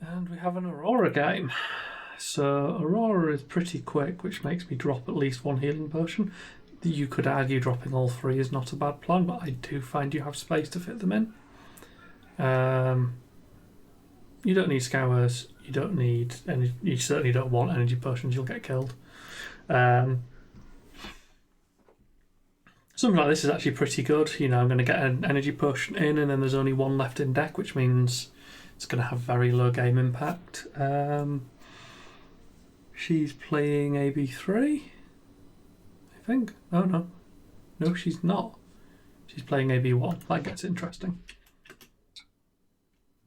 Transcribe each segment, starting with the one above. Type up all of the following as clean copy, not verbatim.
And we have an Aurora game. So Aurora is pretty quick, which makes me drop at least one healing potion. You could argue dropping all three is not a bad plan, but I do find you have space to fit them in. You don't need scours. You don't need any. You certainly don't want energy potions. You'll get killed. Something like this is actually pretty good. You know, I'm going to get an energy potion in, and then there's only one left in deck, which means it's going to have very low game impact. She's playing AB3, I think. No, she's not. She's playing AB1. That gets interesting.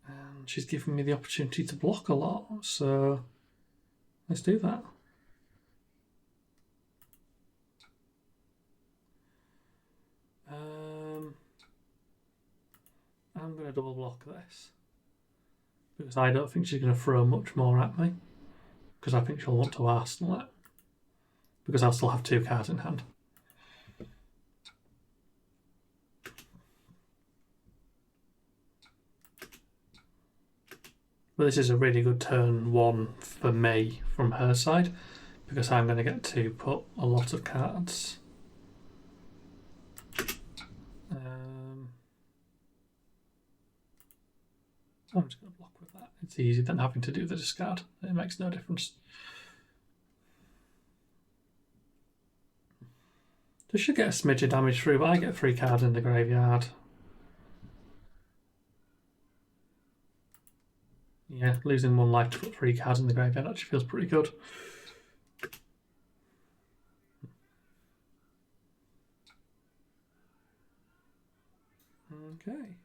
And she's giving me the opportunity to block a lot, so let's do that. I'm going to double block this because I don't think she's going to throw much more at me, because I think she'll want to arsenal it, because I'll still have 2 cards in hand. But this is a really good turn 1 for me from her side, because I'm going to get to put a lot of cards. I'm just going to block with that. It's easy than having to do the discard. It makes no difference. This should get a smidge of damage through, but I get 3 cards in the graveyard. Yeah, losing 1 life to put 3 cards in the graveyard actually feels pretty good. Okay.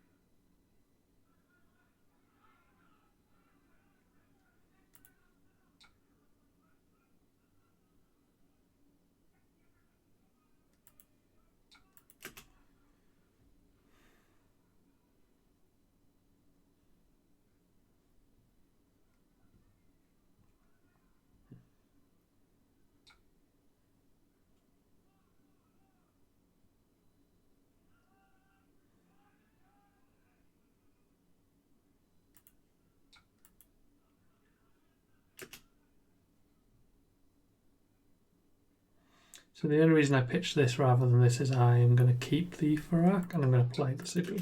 So the only reason I pitched this rather than this is I am going to keep the Farak and I'm going to play the Sigil,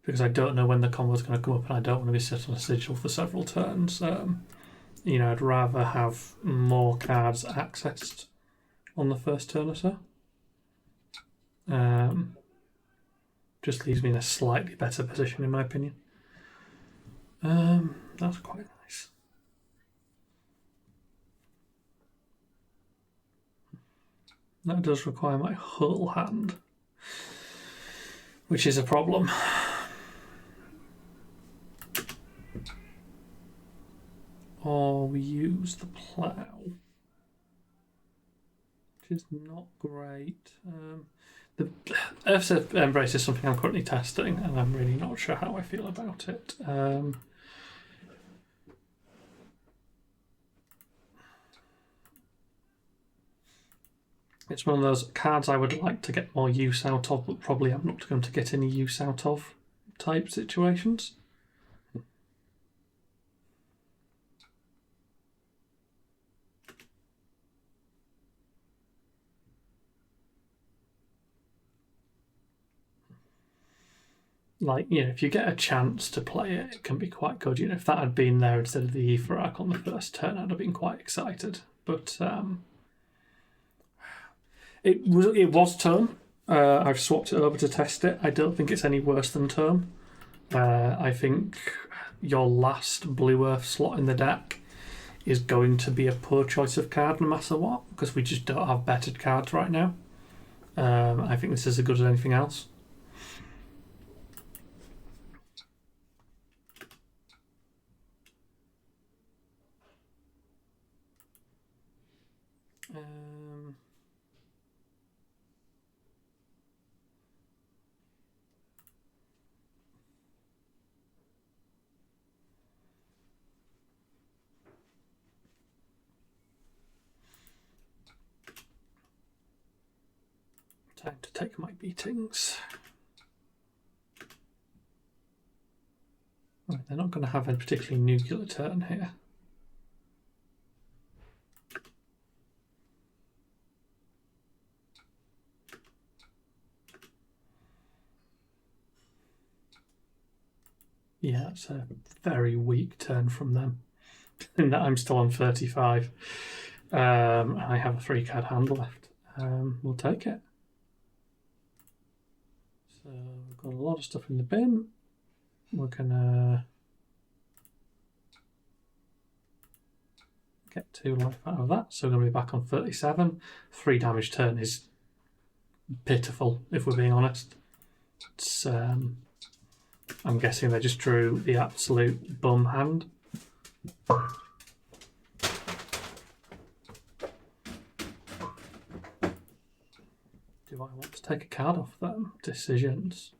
because I don't know when the combo is going to come up and I don't want to be sitting on a Sigil for several turns. You know, I'd rather have more cards accessed on the first turn or so. Just leaves me in a slightly better position, in my opinion. That's quite nice. That does require my whole hand, which is a problem. Or we use the plough, which is not great. The Earth's Embrace is something I'm currently testing, and I'm really not sure how I feel about it. It's one of those cards I would like to get more use out of, but probably I'm not going to get any use out of type situations. Like, you know, if you get a chance to play it, it can be quite good. You know, if that had been there instead of the Ephrac on the first turn, I'd have been quite excited. But it was Term. I've swapped it over to test it. I don't think it's any worse than Term. I think your last Blue Earth slot in the deck is going to be a poor choice of card no matter what, because we just don't have bettered cards right now. I think this is as good as anything else. Time to take my beatings. Right, they're not going to have a particularly nuclear turn here. Yeah, it's a very weak turn from them. In that I'm still on 35. I have a 3-card hand left. We'll take it. So we've got a lot of stuff in the bin. We're gonna get 2 life out of that. So we're gonna be back on 37. 3 damage turn is pitiful, if we're being honest. It's I'm guessing they just drew the absolute bum hand. Do I want to take a card off them? Decisions.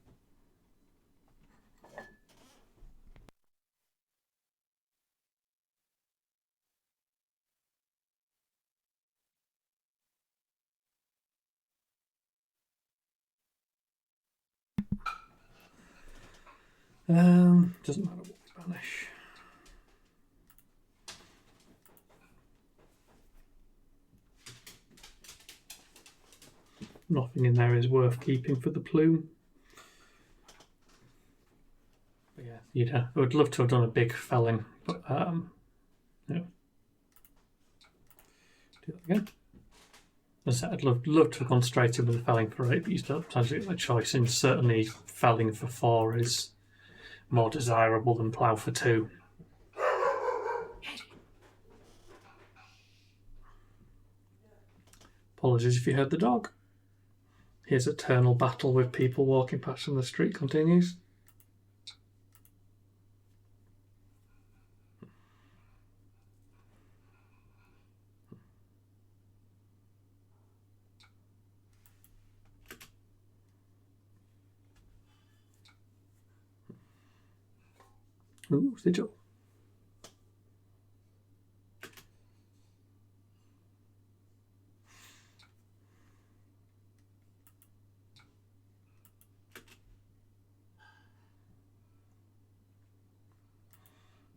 Doesn't matter what we banish. Nothing in there is worth keeping for the plume. But yeah, I would love to have done a big felling, but yeah. Do that again. As I said, I'd love to have gone straight in with the felling for 8, but you still have to get the choice, and certainly felling for 4 is more desirable than plough for 2. Apologies if you heard the dog. His eternal battle with people walking past on the street continues. Ooh, sigil.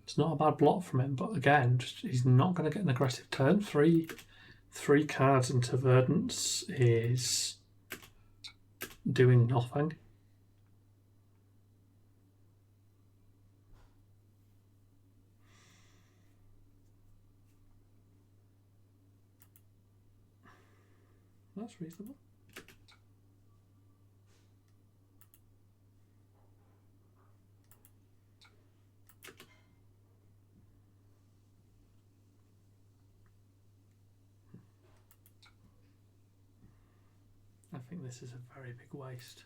It's not a bad block from him, but again, he's not going to get an aggressive turn. Three cards into Verdance is doing nothing. That's reasonable. I think this is a very big waste.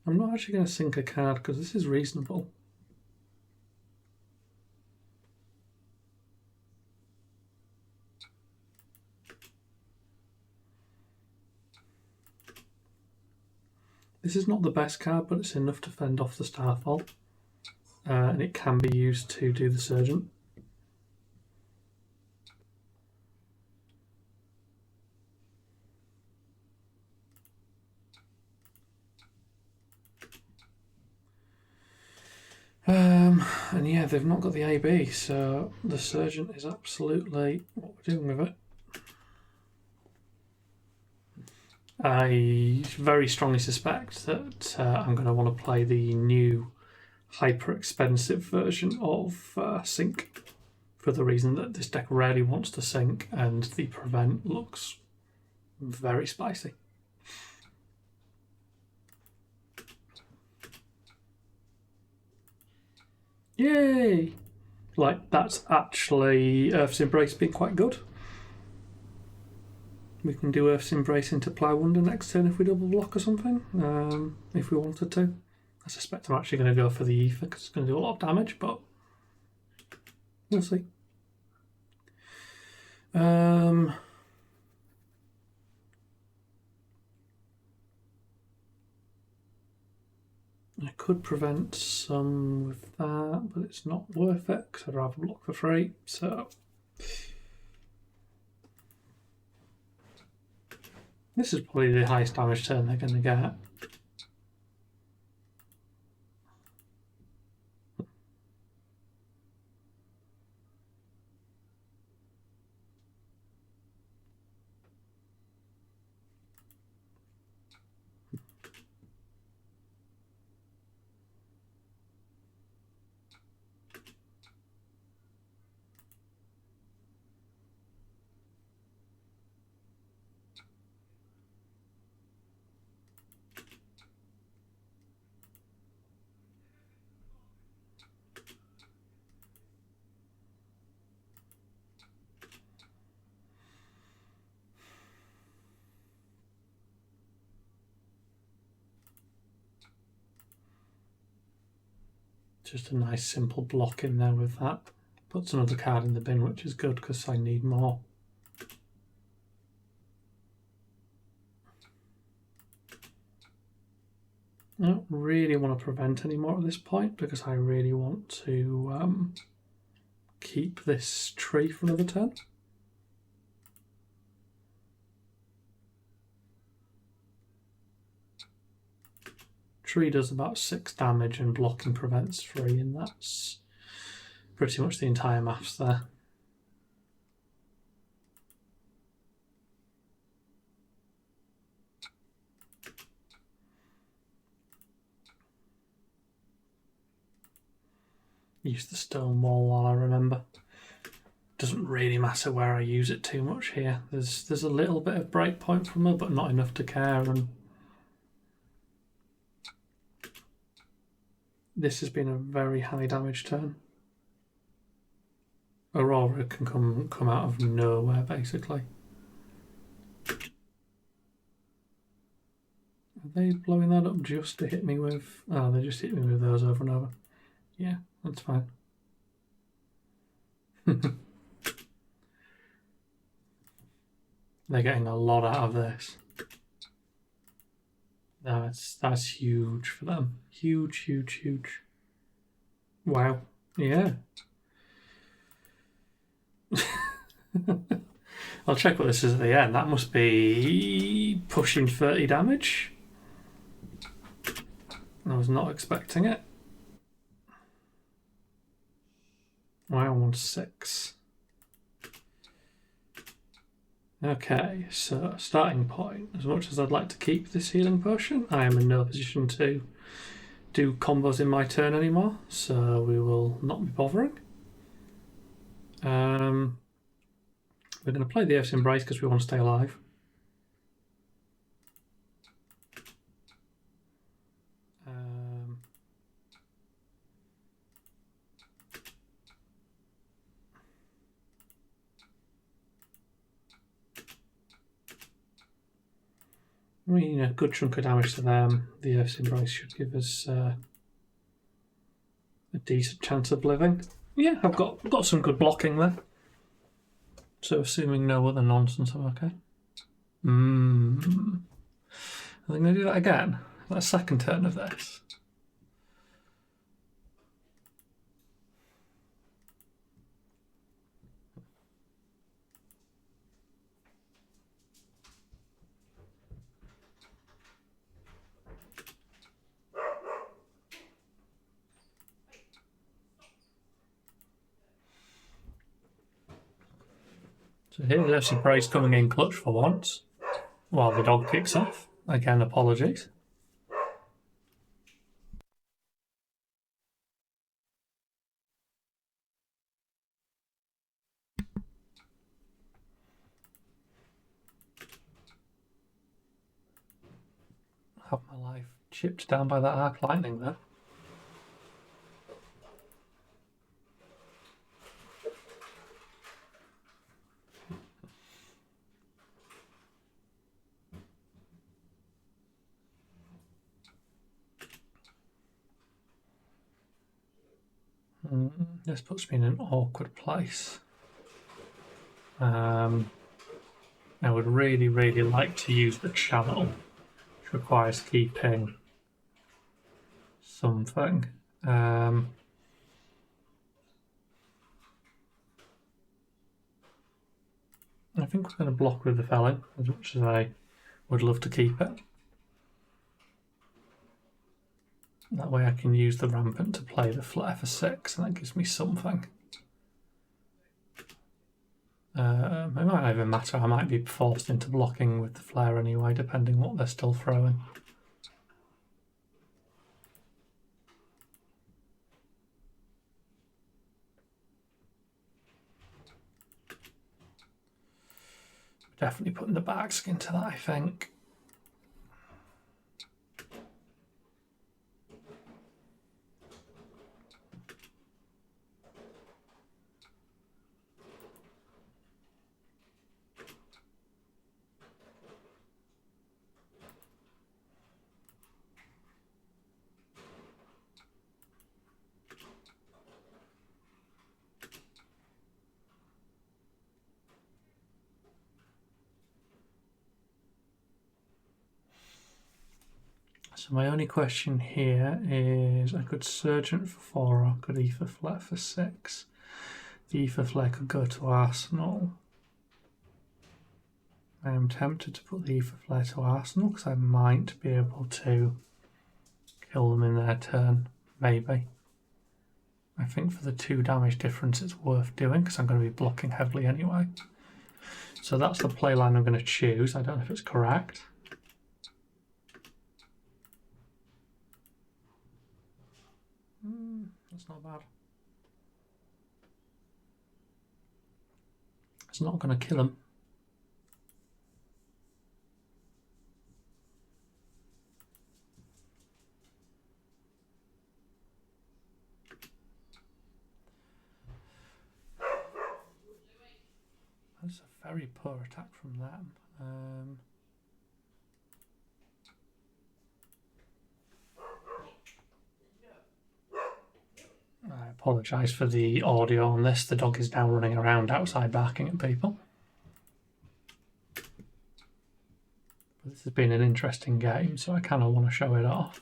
I'm not actually going to sink a card because this is reasonable. This is not the best card, but it's enough to fend off the Starfall. And it can be used to do the Surgeon. And yeah, they've not got the AB, so the Surgeon is absolutely what we're doing with it. I very strongly suspect that I'm going to want to play the new hyper expensive version of Sync, for the reason that this deck rarely wants to sink and the prevent looks very spicy. Yay! Like, that's actually Earth's Embrace being quite good. We can do Earth's Embrace into Plough Wonder next turn if we double block or something, if we wanted to. I suspect I'm actually going to go for the Ether because it's going to do a lot of damage, but we'll see. I could prevent some with that, but it's not worth it because I'd rather block for free. So this is probably the highest damage turn they're going to get. Just a nice simple block in there with that. Puts another card in the bin, which is good because I need more. I don't really want to prevent any more at this point because I really want to keep this tree for another turn. Tree does about 6 damage and blocking prevents 3, and that's pretty much the entire maths there. Use the stone wall while I remember. Doesn't really matter where I use it too much here. There's a little bit of break point from her, but not enough to care. And this has been a very high damage turn. Aurora can come out of nowhere basically. Are they blowing that up just to hit me with? Oh, they just hit me with those over and over. Yeah, that's fine. They're getting a lot out of this. That's huge for them. Huge, huge, huge. Wow. Yeah. I'll check what this is at the end. That must be pushing 30 damage. I was not expecting it. Wow, 1-6. Okay, so starting point. As much as I'd like to keep this healing potion, I am in no position to do combos in my turn anymore, so we will not be bothering. We're going to play the Earth's Embrace because we want to stay alive. I mean, a good chunk of damage to them. The Earth's Embrace should give us a decent chance of living. Yeah, I've got some good blocking there. So assuming no other nonsense, I'm okay. Are they going to do that again? That second turn of this? So here's Earth's Embrace coming in clutch for once, while the dog kicks off. Again, apologies. Have my life chipped down by that arc lightning there. This puts me in an awkward place. I would really, really like to use the channel, which requires keeping something. I think we're going to block with the felling, as much as I would love to keep it. That way I can use the rampant to play the flare for 6, and that gives me something. It might even matter, I might be forced into blocking with the flare anyway, depending what they're still throwing. Definitely putting the bags into that, I think. So my only question here is, I could Sergeant for 4 or I could Ether Flare for 6. The Ether Flare could go to Arsenal. I am tempted to put the Ether Flare to Arsenal because I might be able to kill them in their turn, maybe. I think for the 2 damage difference it's worth doing because I'm going to be blocking heavily anyway. So that's the playline I'm going to choose. I don't know if it's correct. That's not bad. It's not going to kill him. That's a very poor attack from them. I apologise for the audio on this. The dog is now running around outside barking at people. But this has been an interesting game, so I kind of want to show it off.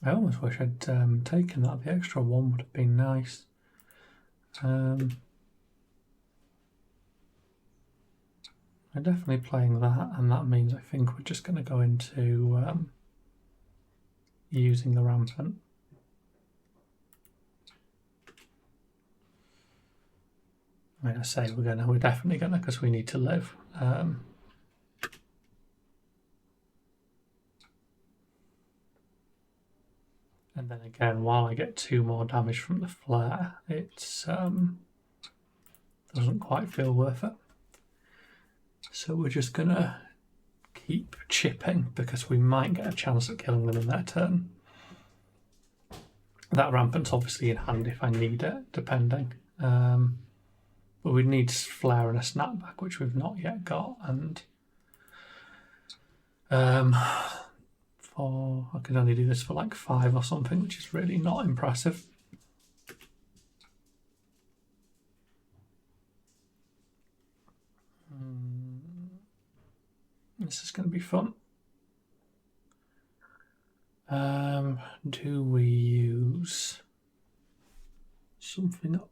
I almost wish I'd taken that. The extra 1 would have been nice. I'm definitely playing that, and that means I think we're just going to go into using the rampant. I mean, I say we're definitely gonna, because we need to live. And then again, while I get 2 more damage from the flare, it doesn't quite feel worth it. So we're just gonna keep chipping because we might get a chance at killing them in their turn. That rampant's obviously in hand if I need it, depending. But we'd need flare and a snapback, which we've not yet got, and I can only do this for like 5 or something, which is really not impressive. This is going to be fun. Do we use something up?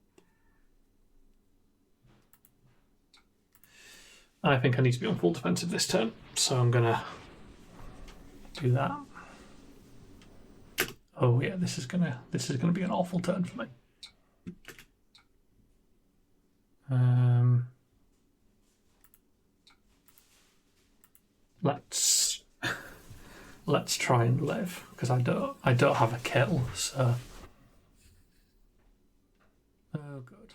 I think I need to be on full defensive this turn, so I'm gonna do that. Oh yeah, this is gonna be an awful turn for me. Let's try and live, because I don't have a kill, so. Oh good.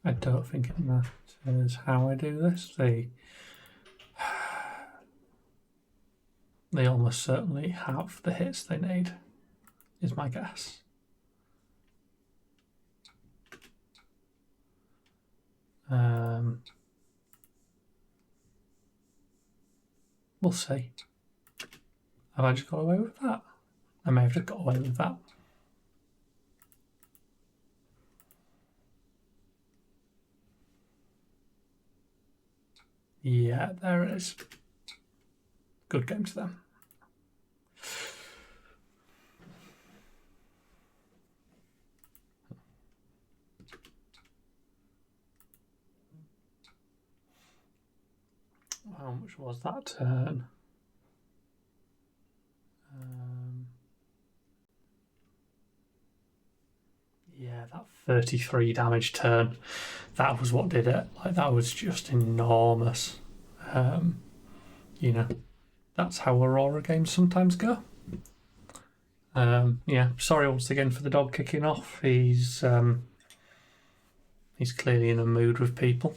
I don't think it matters how I do this. The They almost certainly have the hits they need, is my guess. We'll see. Have I just got away with that? I may have just got away with that. Yeah, there it is. Good game to them. How much was that turn? Yeah, that 33 damage turn. That was what did it. Like, that was just enormous. You know, that's how Aurora games sometimes go. Yeah, sorry once again for the dog kicking off. He's clearly in a mood with people.